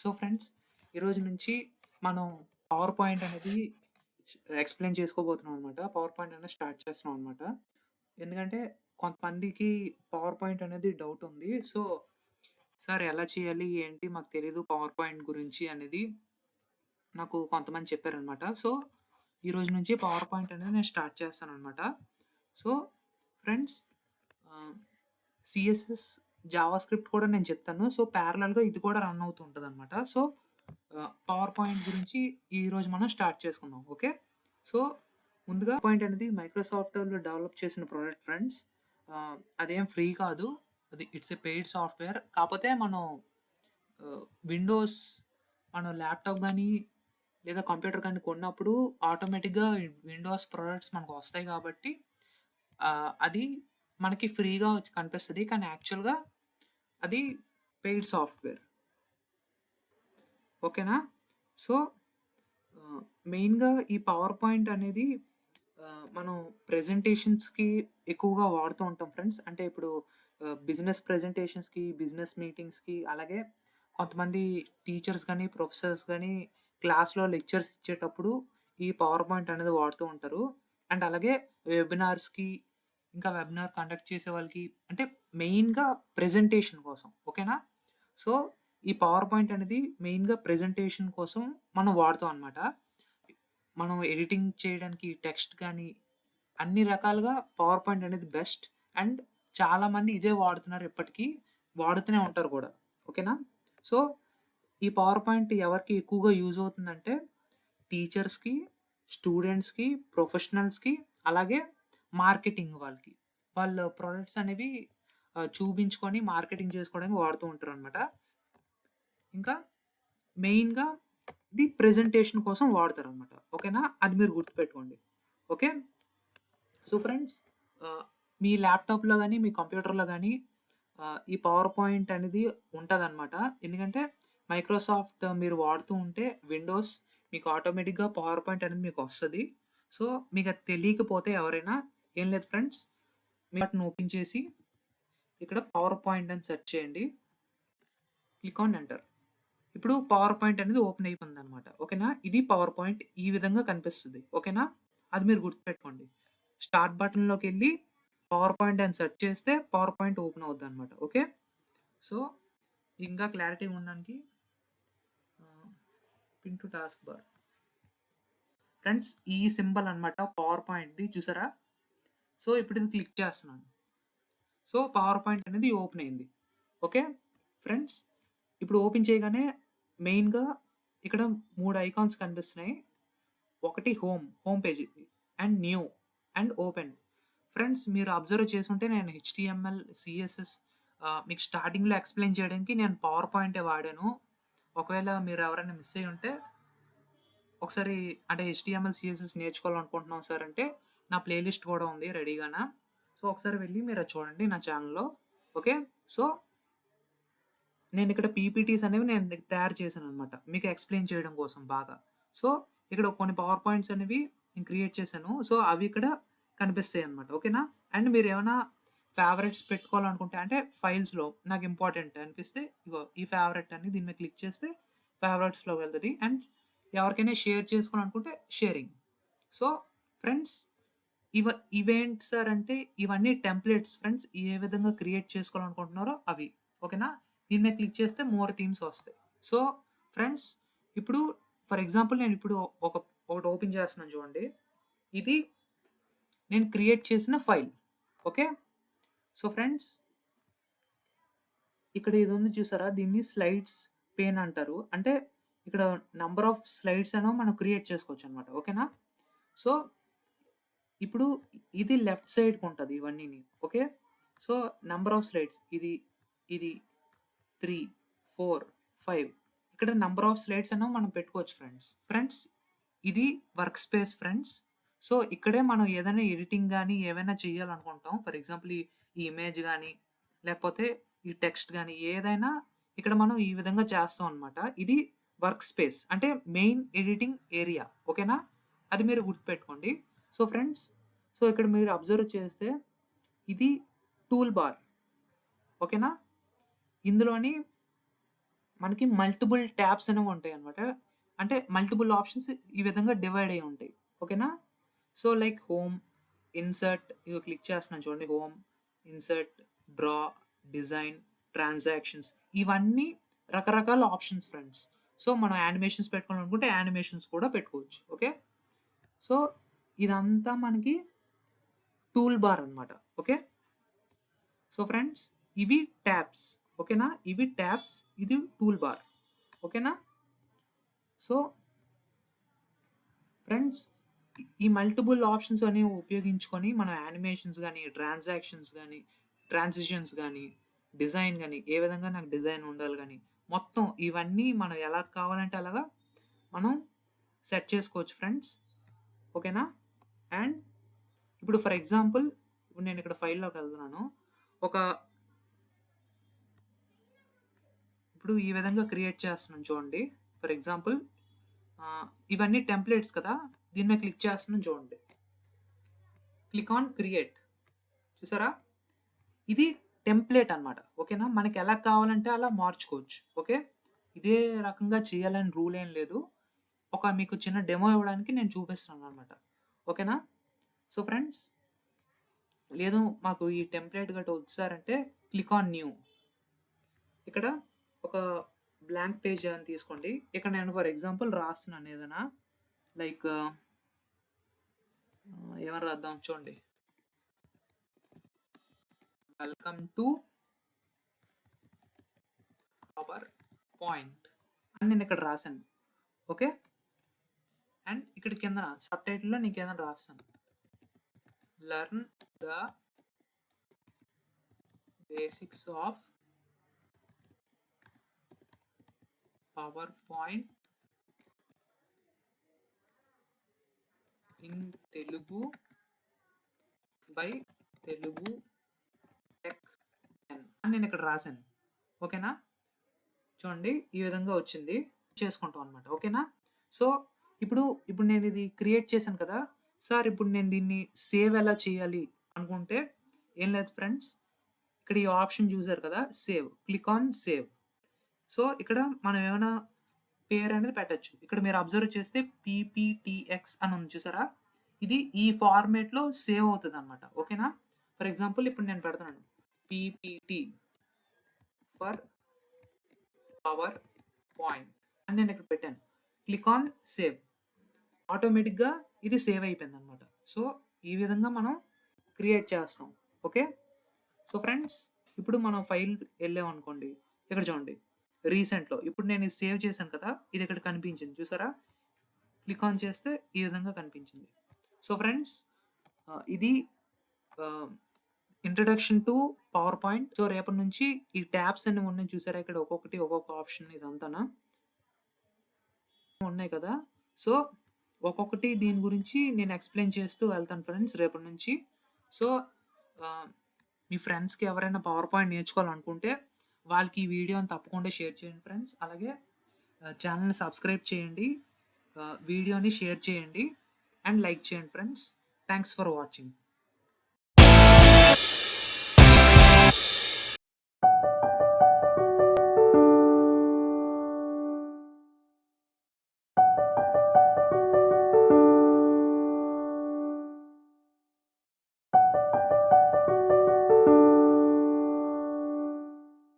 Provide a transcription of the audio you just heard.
So friends, ఈరోజు నుంచి మనం పవర్ పాయింట్ అనేది ఎక్స్‌ప్లెయిన్ చేసుకోబోతున్నాం అనమాట. పవర్ పాయింట్ అనేది స్టార్ట్ చేస్తున్నాం అనమాట. ఎందుకంటే కొంతమందికి పవర్ పాయింట్ అనేది డౌట్ ఉంది. సో, సార్ ఎలా చేయాలి? ఏంటి? మాకు తెలీదు పవర్ పాయింట్ గురించి అనేది నాకు కొంతమంది చెప్పారనమాట. సో, ఈరోజు నుంచి పవర్ పాయింట్ అనేది నేను స్టార్ట్ చేస్తాననమాట. సో, ఫ్రెండ్స్, ఆహ్, సీఎస్ఎస్, జావా స్క్రిప్ట్ కూడా నేను చెప్తాను. సో, ప్యారలల్‌గా ఇది కూడా రన్ అవుతూ ఉంటదనమాట. సో, పవర్ పాయింట్ గురించి ఈరోజు మనం స్టార్ట్ చేసుకుందాం. ఓకే. సో, ముందుగా పాయింట్ అనేది మైక్రోసాఫ్ట్ వాళ్ళు డెవలప్ చేసిన ప్రొడక్ట్ ఫ్రెండ్స్. అదేం ఫ్రీ కాదు. అది ఇట్స్ ఎ పెయిడ్ సాఫ్ట్‌వేర్. కాపోతే మనం విండోస్ మన ల్యాప్‌టాప్ గానీ, లేదా కంప్యూటర్ గానీ కొన్నప్పుడు ఆటోమేటిక్‌గా విండోస్ ప్రొడక్ట్స్ మనకొస్తాయి కాబట్టి అది మనకి ఫ్రీగా కనిపిస్తది. కానీ యాక్చువల్‌గా అది పెయిడ్ సాఫ్ట్‌వేర్. ఓకేనా? సో, మెయిన్‌గా ఈ పవర్ పాయింట్ అనేది మనం ప్రెజెంటేషన్స్‌కి ఎక్కువగా వాడుతూ ఉంటాం ఫ్రెండ్స్. అంటే ఇప్పుడు బిజినెస్ ప్రెజెంటేషన్స్‌కి, బిజినెస్ మీటింగ్స్‌కి, అలాగే కొంతమంది టీచర్స్ గాని, ప్రొఫెసర్స్ గాని క్లాస్‌లో లెక్చర్స్ ఇచ్చేటప్పుడు ఈ పవర్ పాయింట్ అనేది వాడుతూ ఉంటారు. అండ్ అలాగే వెబినార్స్‌కి, ఇంకా వెబినార్ కండక్ట్ చేసే వాళ్ళకి, అంటే మెయిన్‌గా ప్రెజెంటేషన్ కోసం. ఓకేనా? సో, ఈ పవర్ పాయింట్ అనేది మెయిన్‌గా ప్రెజెంటేషన్ కోసం మనం వాడుతాం అనమాట. మనం ఎడిటింగ్ చేయడానికి టెక్స్ట్ గాని, అన్ని రకాలుగా పవర్ పాయింట్ అనేది బెస్ట్. అండ్ చాలామంది ఇదే వాడుతున్నారు ఇప్పటికి. వాడుతూనే ఉంటారు గూడా. ఓకేనా? సో, ఈ పవర్ పాయింట్ ఎవరికి ఎక్కువగా యూజ్ అవుతుందంటే టీచర్స్‌కి, స్టూడెంట్స్‌కి, ప్రొఫెషనల్స్‌కి, అలాగే మార్కెటింగ్ వాళ్ళకి. వాళ్ళ ప్రొడక్ట్స్ అనేవి చూపించుకొని మార్కెటింగ్ చేసుకోవడానికి వాడుతూ ఉంటారనమాట. ఇంకా మెయిన్‌గా ఇది ప్రెజెంటేషన్ కోసం వాడతారనమాట. ఓకేనా? అది మీరు గుర్తుపెట్టుకోండి. ఓకే. సో ఫ్రెండ్స్, ఆహ్, మీ ల్యాప్‌టాప్‌లో గాని, మీ కంప్యూటర్‌లో గాని ఈ పవర్ పాయింట్ అనేది ఉంటదనమాట. ఎందుకంటే మైక్రోసాఫ్ట్ మీరు వాడుతూ ఉంటే విండోస్ మీకు ఆటోమేటిక్‌గా పవర్ పాయింట్ అనేది మీకొస్తది. సో, మీకది తెలియకపోతే ఎవరైనా ఏం లేదు ఫ్రెండ్స్, మీ వాటిని ఓపెన్ చేసి ఇక్కడ పవర్ పాయింట్ అని సెర్చ్ చేయండి. Click on enter. ఇప్పుడు పవర్ పాయింట్ అనేది ఓపెన్ అయిపోయిందనమాట. ఓకేనా? ఇది పవర్ పాయింట్ ఈ విధంగా కనిపిస్తది. ఓకేనా? అది మీరు గుర్తుపెట్టుకోండి. స్టార్ట్ బటన్‌లోకెళ్ళి పవర్ పాయింట్ అని సెర్చ్ చేస్తే పవర్ పాయింట్ ఓపెన్ అవుద్దనమాట. ఓకే. సో, ఇంకా క్లారిటీగా ఉండడానికి pin to taskbar. Friends, ఈ సింబల్ అనమాట పవర్ పాయింట్‌ది చూసారా? సో, ఇప్పుడు ఇది క్లిక్ చేస్తున్నాను. సో, పవర్ పాయింట్ అనేది ఓపెన్ అయింది. ఓకే. ఫ్రెండ్స్, ఇప్పుడు ఓపెన్ చేయగానే మెయిన్‌గా ఇక్కడ 3 ఐకాన్స్ కనిపిస్తున్నాయి. ఒకటి home page and new and open. Friends, మీరు అబ్జర్వ్ చేసుంటే నేను హెచ్‌టీఎంఎల్, సీఎస్ఎస్ మీకు స్టార్టింగ్‌లో ఎక్స్‌ప్లెయిన్ చేయడానికి నేను పవర్ పాయింటే వాడాను. ఒకవేళ మీరు ఎవరైనా మిస్ అయ్యి ఉంటే ఒకసారి, అంటే హెచ్‌టీఎంఎల్, సీఎస్ఎస్ నేర్చుకోవాలనుకుంటున్నాం సార్ అంటే నా ప్లే లిస్ట్ కూడా ఉంది రెడీగాన. సో, ఒకసారి వెళ్లి మీరు అది చూడండి నా ఛానెల్‌లో. ఓకే. సో, నేనిక్కడ పీపీటీస్ అనేవి నేను తయారు చేశాననమాట. మీకు ఎక్స్‌ప్లెయిన్ చేయడం కోసం బాగా. సో, ఇక్కడ కొన్ని పవర్ పాయింట్స్ అనేవి నేను క్రియేట్ చేశాను. సో, అవి ఇక్కడ కనిపిస్తాయన్నమాట. ఓకేనా? అండ్ మీరేమన్నా ఫేవరెట్స్ పెట్టుకోవాలనుకుంటే, అంటే ఫైల్స్‌లో నాకు ఇంపార్టెంట్ అనిపిస్తే ఇగో ఈ ఫేవరెట్ అని దీని మీద క్లిక్ చేస్తే ఫేవరెట్స్‌లోకి వెళ్తది. అండ్ ఎవరికైనా షేర్ చేసుకోవాలనుకుంటే షేరింగ్. సో, ఫ్రెండ్స్, ఇవ ఇవేంటి సార్ అంటే ఇవన్నీ టెంప్లేట్స్ ఫ్రెండ్స్. ఏ విధంగా క్రియేట్ చేసుకోవాలనుకుంటున్నారో అవి. ఓకేనా? దీని మీద క్లిక్ చేస్తే మోర్ థీమ్స్ వస్తాయి. సో, ఫ్రెండ్స్, ఇప్పుడు ఫర్ ఎగ్జాంపుల్ నేనిప్పుడు ఒకటి ఓపెన్ చేస్తున్నాను చూడండి. ఇది నేను క్రియేట్ చేసిన ఫైల్. ఓకే. సో, ఫ్రెండ్స్, ఇక్కడ ఇది ఉంది చూసారా? దీన్ని స్లైడ్స్ పేన్ అంటారు. అంటే ఇక్కడ నంబర్ ఆఫ్ స్లైడ్స్ అనేవి మనం క్రియేట్ చేసుకోవచ్చనమాట. ఓకేనా? సో, ఇప్పుడు ఇది లెఫ్ట్ సైడ్‌కుంటది ఇవన్నీని. Okay. So, number of slides ఇది 3, 4, 5 ఇక్కడ నంబర్ ఆఫ్ స్లైడ్స్ అనేవి మనం పెట్టుకోవచ్చు ఫ్రెండ్స్. ఫ్రెండ్స్, ఇది వర్క్ స్పేస్ ఫ్రెండ్స్. సో, ఇక్కడే మనం ఏదైనా ఎడిటింగ్ గాని, ఏవైనా చేయాలనుకుంటాం. ఫర్ ఎగ్జాంపుల్ ఈ ఇమేజ్ గాని, లేకపోతే ఈ టెక్స్ట్ గాని ఏదైనా ఇక్కడ మనం ఈ విధంగా చేస్తాం అన్నమాట. ఇది వర్క్ స్పేస్. అంటే మెయిన్ ఎడిటింగ్ ఏరియా. ఓకేనా? అది మీరు గుర్తుపెట్టుకోండి. సో, ఫ్రెండ్స్, సో, ఇక్కడ మీరు అబ్జర్వ్ చేస్తే ఇది టూల్ బార్. ఓకేనా? ఇందులోని మనకి మల్టిపుల్ ట్యాబ్స్ అనేవి ఉంటాయన్నమాట. అంటే మల్టిపుల్ ఆప్షన్స్ ఈ విధంగా డివైడ్ అయ్యి ఉంటాయి. ఓకేనా? సో, లైక్ హోమ్, ఇన్సర్ట్ ఇగో క్లిక్ చేస్తున్నాను చూడండి. Home, insert, draw, design, transactions ఇవన్నీ రకరకాల ఆప్షన్స్ ఫ్రెండ్స్. సో, మనం యానిమేషన్స్ పెట్టుకోవాలనుకుంటే యానిమేషన్స్ కూడా పెట్టుకోవచ్చు. ఓకే. సో, ఇదంతా మనకి టూల్ బార్ అన్నమాట. ఓకే. సో, ఫ్రెండ్స్ ఇవి ట్యాబ్స్. ఓకేనా? ఇవి ట్యాబ్స్. ఇది టూల్ బార్. ఓకేనా? సో, ఫ్రెండ్స్ ఈ మల్టిపుల్ ఆప్షన్స్ అనేవి ఉపయోగించుకొని మనం యానిమేషన్స్ గానీ, ట్రాన్సాక్షన్స్ గానీ, ట్రాన్సిషన్స్ గానీ, డిజైన్ గానీ, ఏ విధంగా నాకు డిజైన్ ఉండాలి గానీ, మొత్తం ఇవన్నీ మనం ఎలా కావాలంటే అలాగా మనం సెట్ చేసుకోవచ్చు ఫ్రెండ్స్. ఓకేనా? అండ్ ఇప్పుడు ఫర్ ఎగ్జాంపుల్ ఇప్పుడు నేను ఇక్కడ ఫైల్‌లోకెళ్తున్నాను. ఒక ఇప్పుడు ఈ విధంగా క్రియేట్ చేస్తున్నాను చూడండి. ఫర్ ఎగ్జాంపుల్ ఇవన్నీ టెంప్లేట్స్ కదా! దీని మీద క్లిక్ చేస్తున్నాను చూడండి. Click on create. చూసారా? ఇది టెంప్లేట్ అన్నమాట. ఓకేనా? మనకి ఎలా కావాలంటే అలా మార్చుకోవచ్చు. ఓకే. ఇదే రకంగా చేయాలని రూల్ ఏం లేదు. మీకు చిన్న డెమో ఇవ్వడానికి నేను చూపిస్తున్నానన్నమాట. ఓకేనా? సో, ఫ్రెండ్స్ లేదు మాకు ఈ టెంప్లేట్ గట్టా వద్దు సార్ అంటే క్లిక్ ఆన్ న్యూ. ఇక్కడ ఒక బ్లాంక్ పేజ్ అని తీసుకోండి. ఇక్కడ నేను ఫర్ ఎగ్జాంపుల్ రాస్తున్నాను ఏదైనా లైక్ ఏమని రాద్దాం చూడండి. వెల్కమ్ టు పవర్ పాయింట్ అని నేను ఇక్కడ రాశాను. ఓకే. అండ్ ఇక్కడ కిందన సబ్‌టైటిల్‌లో నేను కిందన రాస్తాను. Learn the basics of PowerPoint in Telugu by Telugu tech N అని నేను ఇక్కడ రాశాను. ఓకేనా? చూడండి ఈ విధంగా వచ్చింది. చేసుకుంటాం అన్నమాట. ఓకేనా? సో, ఇప్పుడు నేను ఇది క్రియేట్ చేశాను కదా! సార్ ఇప్పుడు నేను దీన్ని సేవ్ ఎలా చేయాలి అనుకుంటే ఏం లేదు ఫ్రెండ్స్. ఇక్కడ ఈ ఆప్షన్ చూసారు కదా! Save. Click on save. So, ఇక్కడ మనం ఏమైనా పేరు అనేది పెట్టొచ్చు. ఇక్కడ మీరు అబ్జర్వ్ చేస్తే పీపీటీఎక్స్ అని ఉంది చూసారా? ఇది ఈ ఫార్మాట్‌లో సేవ్ అవుతదన్నమాట. ఓకేనా? ఫర్ ఎగ్జాంపుల్ ఇప్పుడు నేను పెడుతున్నాను. పీపీటీ ఫర్ పవర్ పాయింట్ అని నేను ఇక్కడ పెట్టాను. Click on save. ఆటోమేటిక్‌గా ఇది సేవ్ అయిపోయిందన్నమాట. సో, ఈ విధంగా మనం క్రియేట్ చేస్తాం. ఓకే. సో, ఫ్రెండ్స్ ఇప్పుడు మనం ఫైల్ ఎళ్ళామనుకోండి. ఇక్కడ చూడండి. రీసెంట్‌లో ఇప్పుడు నేను ఇది సేవ్ చేశాను కదా! ఇది ఇక్కడ కనిపించింది చూసారా? క్లిక్ ఆన్ చేస్తే ఈ విధంగా కనిపించింది. సో, ఫ్రెండ్స్ ఇది ఆహ్, introduction to power point. So, రేపటి నుంచి ఈ ట్యాబ్స్ అన్ని ఉన్నాయి చూసారా? ఇక్కడ ఒక్కొక్కటి ఒక్కొక్క ఆప్షన్ ఇదంతాన ఉన్నాయి కదా! సో, ఒక్కొక్కటి దీని గురించి నేను ఎక్స్‌ప్లెయిన్ చేస్తూ వెళ్తాను ఫ్రెండ్స్ రేపటి నుంచి. సో, ఆహ్, మీ ఫ్రెండ్స్‌కి ఎవరైనా పవర్ పాయింట్ నేర్చుకోవాలనుకుంటే వాళ్ళకి ఈ వీడియోని తప్పకుండా షేర్ చేయండి ఫ్రెండ్స్. అలాగే ఛానెల్‌ని సబ్స్క్రైబ్ చేయండి. వీడియోని షేర్ చేయండి అండ్ లైక్ చేయండి ఫ్రెండ్స్. Thanks for watching.